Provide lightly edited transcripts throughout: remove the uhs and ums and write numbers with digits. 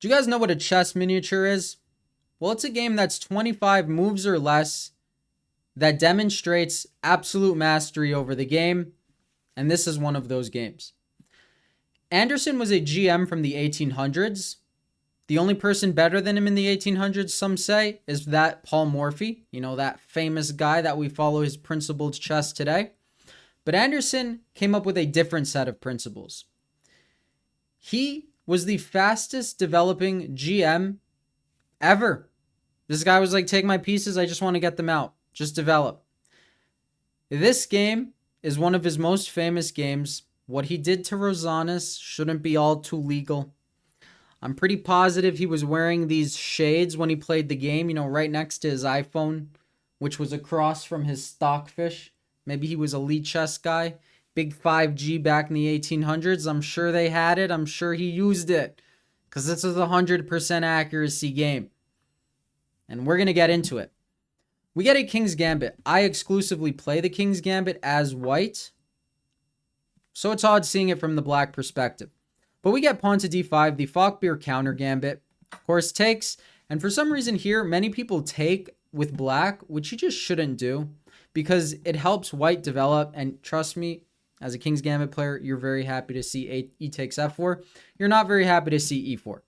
Do you guys know what a chess miniature is? Well, it's a game that's 25 moves or less that demonstrates absolute mastery over the game, and this is one of those games. Anderssen was a GM from the 1800s. The only person better than him in the 1800s, some say, is that Paul Morphy, that famous guy that we follow his principled chess today. But Anderssen came up with a different set of principles. He was the fastest developing GM ever. This guy was like, take my pieces, I just want to get them out. Just develop. This game is one of his most famous games. What he did to Rosanes shouldn't be all too legal. I'm pretty positive he was wearing these shades when he played the game, right next to his iPhone, which was across from his stockfish. Maybe he was a lead chess guy. Big 5G back in the 1800s. I'm sure they had it. I'm sure he used it. Because this is a 100% accuracy game. And we're going to get into it. We get a King's Gambit. I exclusively play the King's Gambit as white. So it's odd seeing it from the black perspective. But we get pawn to d5, the Falkbeer counter gambit. Of course, takes. And for some reason here, many people take with black, which you just shouldn't do. Because it helps white develop. And trust me, as a King's Gambit player, you're very happy to see e takes f4. You're not very happy to see e4.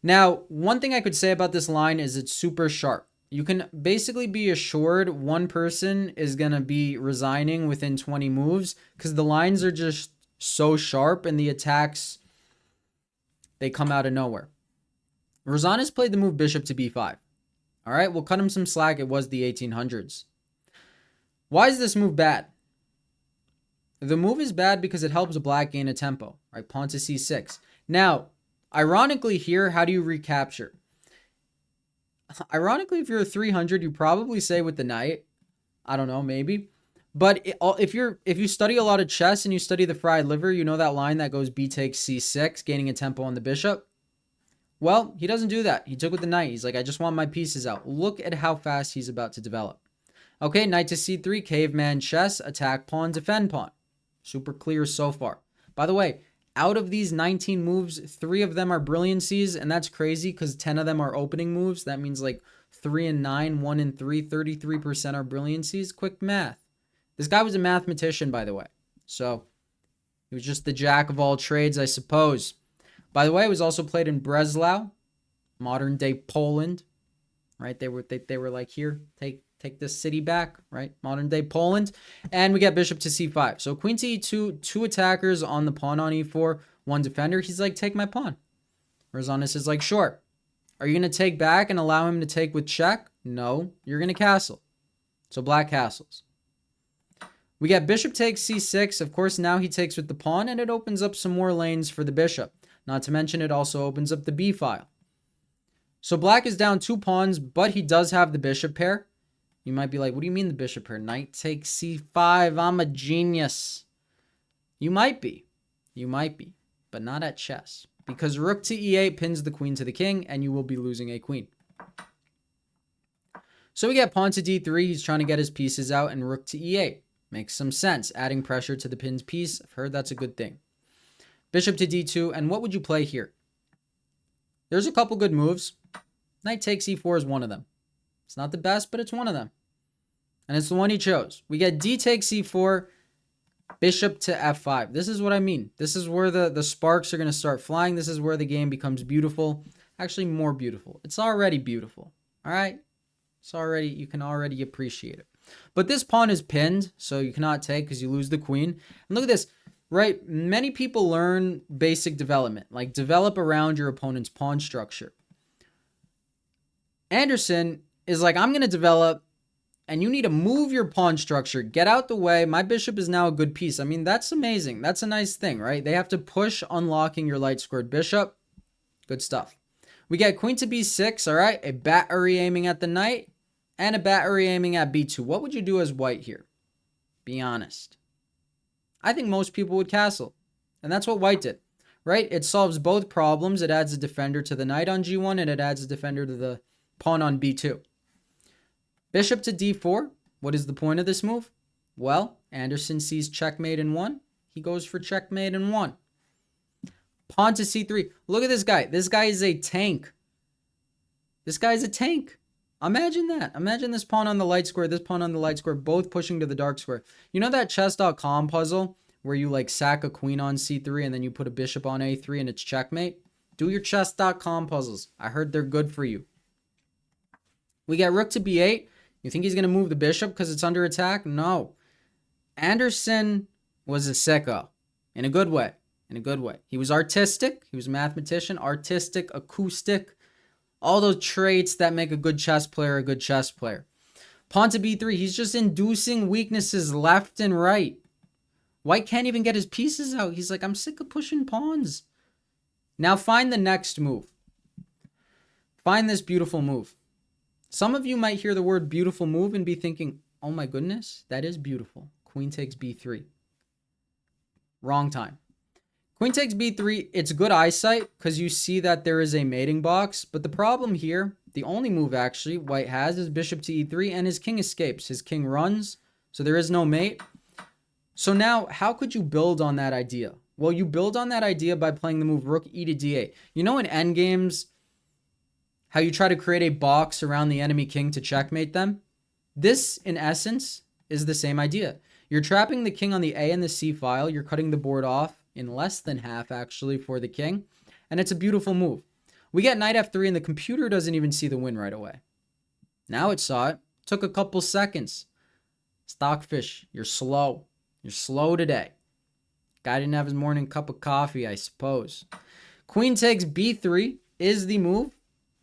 Now, one thing I could say about this line is it's super sharp. You can basically be assured one person is going to be resigning within 20 moves because the lines are just so sharp and the attacks, they come out of nowhere. Rosanes played the move bishop to b5. All right, we'll cut him some slack. It was the 1800s. Why is this move bad? The move is bad because it helps black gain a tempo, right? Pawn to c6. Now, ironically here, how do you recapture? Ironically, if you're a 300, you probably say with the knight. I don't know, maybe. But if you study a lot of chess and you study the fried liver, you know that line that goes b takes c6, gaining a tempo on the bishop? Well, he doesn't do that. He took with the knight. He's like, I just want my pieces out. Look at how fast he's about to develop. Okay, knight to c3, caveman chess, attack pawn, defend pawn. Super clear so far. By the way, out of these 19 moves, 3 of them are brilliancies, and that's crazy because 10 of them are opening moves. That means like 3 and 9, 1 and 3, 33% are brilliancies. Quick math. This guy was a mathematician, by the way. So he was just the jack of all trades, I suppose. By the way, it was also played in Breslau, modern day Poland. Right? They were like, here, take this city back, right? Modern day Poland. And we get bishop to c5. So queen to e2, 2 attackers on the pawn on e4, 1 defender. He's like, take my pawn. Rosanes is like, sure. Are you going to take back and allow him to take with check? No, you're going to castle. So black castles. We get bishop takes c6. Of course, now he takes with the pawn, and it opens up some more lanes for the bishop. Not to mention, it also opens up the b file. So black is down 2 pawns, but he does have the bishop pair. You might be like, what do you mean the bishop pair? Knight takes c5. I'm a genius. You might be, but not at chess. Because rook to e8 pins the queen to the king, and you will be losing a queen. So we get pawn to d3. He's trying to get his pieces out, and rook to e8. Makes some sense. Adding pressure to the pinned piece. I've heard that's a good thing. Bishop to d2, and what would you play here? There's a couple good moves. Knight takes e4 is one of them. It's not the best, but it's one of them. And it's the one he chose. We get d takes e4, bishop to f5. This is what I mean. This is where the sparks are going to start flying. This is where the game becomes beautiful. Actually, more beautiful. It's already beautiful. All right? You can already appreciate it. But this pawn is pinned, so you cannot take because you lose the queen. And look at this, right? Many people learn basic development, like develop around your opponent's pawn structure. Anderssen is like, I'm going to develop, and you need to move your pawn structure. Get out the way. My bishop is now a good piece. I mean, that's amazing. That's a nice thing, right? They have to push unlocking your light squared bishop. Good stuff. We get queen to b6, all right? A battery aiming at the knight and a battery aiming at b2. What would you do as white here? Be honest. I think most people would castle, and that's what white did, right? It solves both problems. It adds a defender to the knight on g1, and it adds a defender to the pawn on b2. Bishop to d4. What is the point of this move? Well, Anderssen sees checkmate in 1. He goes for checkmate in 1. Pawn to c3. Look at this guy. This guy is a tank. This guy is a tank. Imagine that. Imagine this pawn on the light square, this pawn on the light square, both pushing to the dark square. You know that chess.com puzzle where you like sack a queen on c3 and then you put a bishop on a3 and it's checkmate? Do your chess.com puzzles. I heard they're good for you. We get rook to b8. You think he's going to move the bishop because it's under attack? No. Anderssen was a sicko. In a good way. In a good way. He was artistic. He was a mathematician. Artistic, acoustic. All those traits that make a good chess player a good chess player. Pawn to b3. He's just inducing weaknesses left and right. White can't even get his pieces out. He's like, I'm sick of pushing pawns. Now find the next move. Find this beautiful move. Some of you might hear the word beautiful move and be thinking, oh my goodness, that is beautiful. Queen takes b3. Wrong time. Queen takes b3. It's good eyesight because you see that there is a mating box. But the problem here, the only move actually White has is bishop to e3 and his king escapes. His king runs, so there is no mate. So now, how could you build on that idea? Well, you build on that idea by playing the move rook e to d8. You know in endgames, how you try to create a box around the enemy king to checkmate them? This, in essence, is the same idea. You're trapping the king on the A and the C file. You're cutting the board off in less than half, actually, for the king. And it's a beautiful move. We get knight f3, and the computer doesn't even see the win right away. Now it saw it. Took a couple seconds. Stockfish, you're slow. You're slow today. Guy didn't have his morning cup of coffee, I suppose. Queen takes b3 is the move.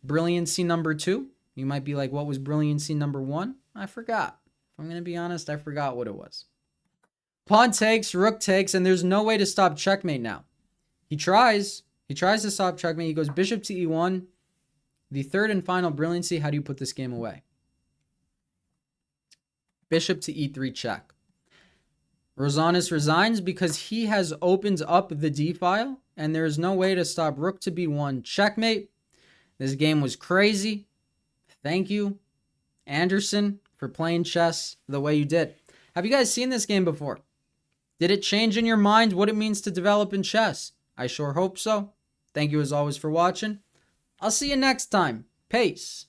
Brilliancy number 2. You might be like, what was brilliancy number 1? I forgot. If I'm going to be honest, I forgot what it was. Pawn takes, rook takes, and there's no way to stop checkmate now. He tries to stop checkmate. He goes bishop to e1. The third and final brilliancy, how do you put this game away? Bishop to e3 check. Rosanes resigns because he has opened up the d file, and there is no way to stop rook to b1 checkmate. This game was crazy. Thank you, Anderssen, for playing chess the way you did. Have you guys seen this game before? Did it change in your mind what it means to develop in chess? I sure hope so. Thank you as always for watching. I'll see you next time. Peace.